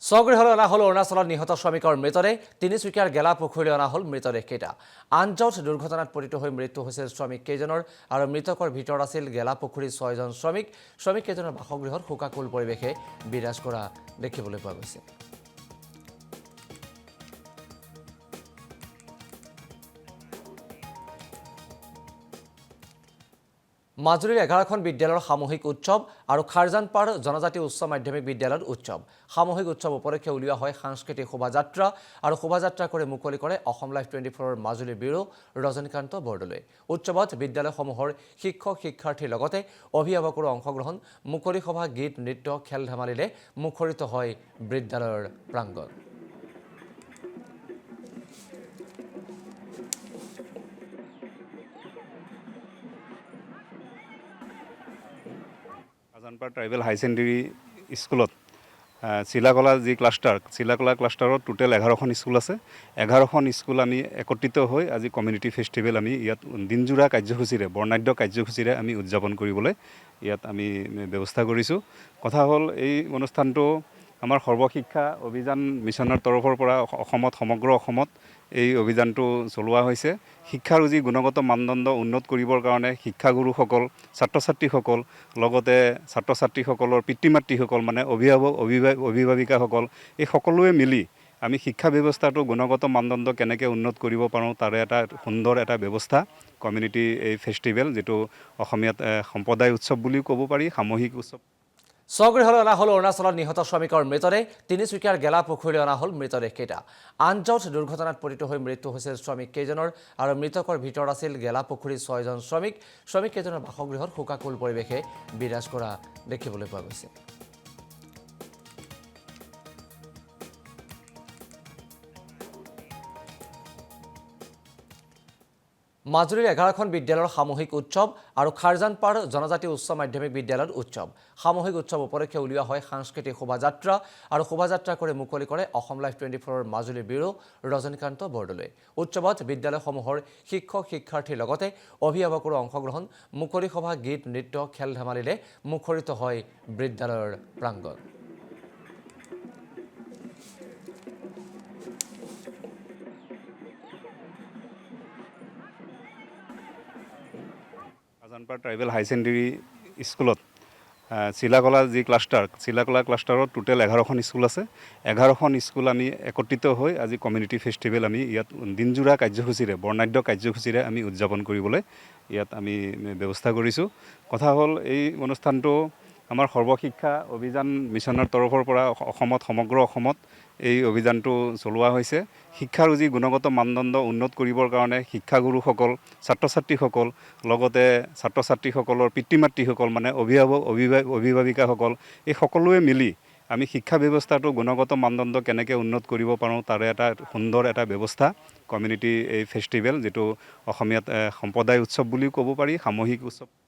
স্বগৃহলৈ অনা হল অৰুণাচলত নিহত শ্ৰমিকৰ মৃতদেহ তিনিচুকীয়াৰ গেলাপুখুৰীলৈ অনা হল মৃতদেহকেইটা আনজাউত দুৰ্ঘটনাত পতিত হৈ মৃত্যু হৈছিল শ্ৰমিক কেইজনৰ আৰু মৃতকৰ ভিতৰত আছিল গেলাপুখুৰীৰ 6জন শ্ৰমিক কেইজনৰ বাসগৃহত শোকাকুল পৰিৱেশে বিৰাজ কৰা দেখিবলৈ পোৱা গৈছে। মাজুলীৰ 11খন বিদ্যালয়ৰ সামূহিক উৎসৱ আৰু খাৰজানপাৰ জনজাতি উচ্চ মাধ্যমিক বিদ্যালয়ত উৎসৱ সামূহিক উৎসৱ উপলক্ষে উলিওৱা হয় সাংস্কৃতিক শোভাযাত্ৰা আৰু শোভাযাত্ৰা কৰি মুকলি কৰে অসম লাইভ 24ৰ মাজুলী ব্যুৰো ৰজনীকান্ত বৰদলৈ। উৎসৱত বিদ্যালয়সমূহৰ শিক্ষক শিক্ষাৰ্থীৰ লগতে অভিভাৱকৰো অংশগ্ৰহণ মুকলি সভা গীত নৃত্য খেল ধেমালিৰে মুখৰিত হয় বিদ্যালয়ৰ প্ৰাংগণ। খাৰজানপাৰ ট্ৰাইবেল হাই ছেকেণ্ডেৰী স্কুলত চিলাকলা যি চিলাকলা ক্লাষ্টাৰত টোটেল 11খন স্কুল আছে। 11খন স্কুল আমি একত্ৰিত হৈ আজি কমিউনিটি ফেষ্টিভেল আমি ইয়াত দিনজোৰা কাৰ্যসূচীৰে বৰ্ণাঢ্য কাৰ্যসূচীৰে আমি উদযাপন কৰিবলৈ ইয়াত আমি ব্যৱস্থা কৰিছোঁ। কথা হ'ল এই অনুষ্ঠানটো আমাৰ সৰ্বশিক্ষা অভিযান মিছনৰ তৰফৰ পৰা সমগ্ৰ অসমত এই অভিযানটো চলোৱা হৈছে। শিক্ষাৰ যি গুণগত মানদণ্ড উন্নত কৰিবৰ কাৰণে শিক্ষাগুৰুসকল ছাত্ৰ ছাত্ৰীসকল লগতে ছাত্ৰ ছাত্ৰীসকলৰ পিতৃ মাতৃসকল মানে অভিভাৱিকাসকল এই সকলোৱে মিলি আমি শিক্ষা ব্যৱস্থাটো গুণগত মানদণ্ড কেনেকৈ উন্নত কৰিব পাৰোঁ তাৰে এটা সুন্দৰ এটা ব্যৱস্থা কমিউনিটি এই ফেষ্টিভেল যিটো অসমীয়াত সম্প্ৰদায় উৎসৱ বুলিও ক'ব পাৰি সামূহিক উৎসৱ। স্বগৃহলৈ অনা হল অৰুণাচলত নিহত শ্ৰমিকৰ মৃতদেহ তিনিচুকীয়াৰ গেলাপুখুৰীলৈ অনা হল মৃতদেহকেইটা আনজাউত দুৰ্ঘটনাত পতিত হৈ মৃত্যু হৈছিল শ্ৰমিক কেইজনৰ আৰু মৃতকৰ ভিতৰত আছিল গেলাপুখুৰীৰ 6জন শ্ৰমিক কেইজনৰ বাসগৃহত শোকাকুল পৰিৱেশে বিৰাজ কৰা দেখিবলৈ পোৱা গৈছে। মাজুলীৰ 11খন বিদ্যালয়ৰ সামূহিক উৎসৱ আৰু খাৰজানপাৰ জনজাতি উচ্চ মাধ্যমিক বিদ্যালয়ত উৎসৱ সামূহিক উৎসৱ উপলক্ষে উলিওৱা হয় সাংস্কৃতিক শোভাযাত্ৰা আৰু শোভাযাত্ৰা কৰি মুকলি কৰে অসম লাইভ 24ৰ মাজুলী ব্যুৰো ৰজনীকান্ত বৰদলৈ। উৎসৱত বিদ্যালয়সমূহৰ শিক্ষক শিক্ষাৰ্থীৰ লগতে অভিভাৱকৰো অংশগ্ৰহণ মুকলি সভা গীত নৃত্য খেল ধেমালিৰে মুখৰিত হয় বিদ্যালয়ৰ প্ৰাংগণ। খাৰজানপাৰ ট্ৰাইবেল হাই ছেকেণ্ডেৰী স্কুলত চিলাকলা যি চিলাকলা ক্লাষ্টাৰত টোটেল 11খন স্কুল আছে। 11খন স্কুল আমি একত্ৰিত হৈ আজি কমিউনিটি ফেষ্টিভেল আমি ইয়াত দিনজোৰা কাৰ্যসূচীৰে বৰ্ণাঢ্য কাৰ্যসূচীৰে আমি উদযাপন কৰিবলৈ ইয়াত আমি ব্যৱস্থা কৰিছোঁ। কথা হ'ল এই অনুষ্ঠানটো আমাৰ সৰ্বশিক্ষা অভিযান মিছনৰ তৰফৰ পৰা সমগ্ৰ অসমত এই অভিযানটো চলোৱা হৈছে। শিক্ষাৰ যি গুণগত মানদণ্ড উন্নত কৰিবৰ কাৰণে শিক্ষাগুৰুসকল ছাত্ৰ ছাত্ৰীসকল লগতে ছাত্ৰ ছাত্ৰীসকলৰ পিতৃ মাতৃসকল মানে অভিভাৱিকাসকল এই সকলোৱে মিলি আমি শিক্ষা ব্যৱস্থাটো গুণগত মানদণ্ড কেনেকৈ উন্নত কৰিব পাৰোঁ তাৰে এটা সুন্দৰ এটা ব্যৱস্থা কমিউনিটি এই ফেষ্টিভেল যিটো অসমীয়াত সম্প্ৰদায় উৎসৱ বুলিও ক'ব পাৰি সামূহিক উৎসৱ।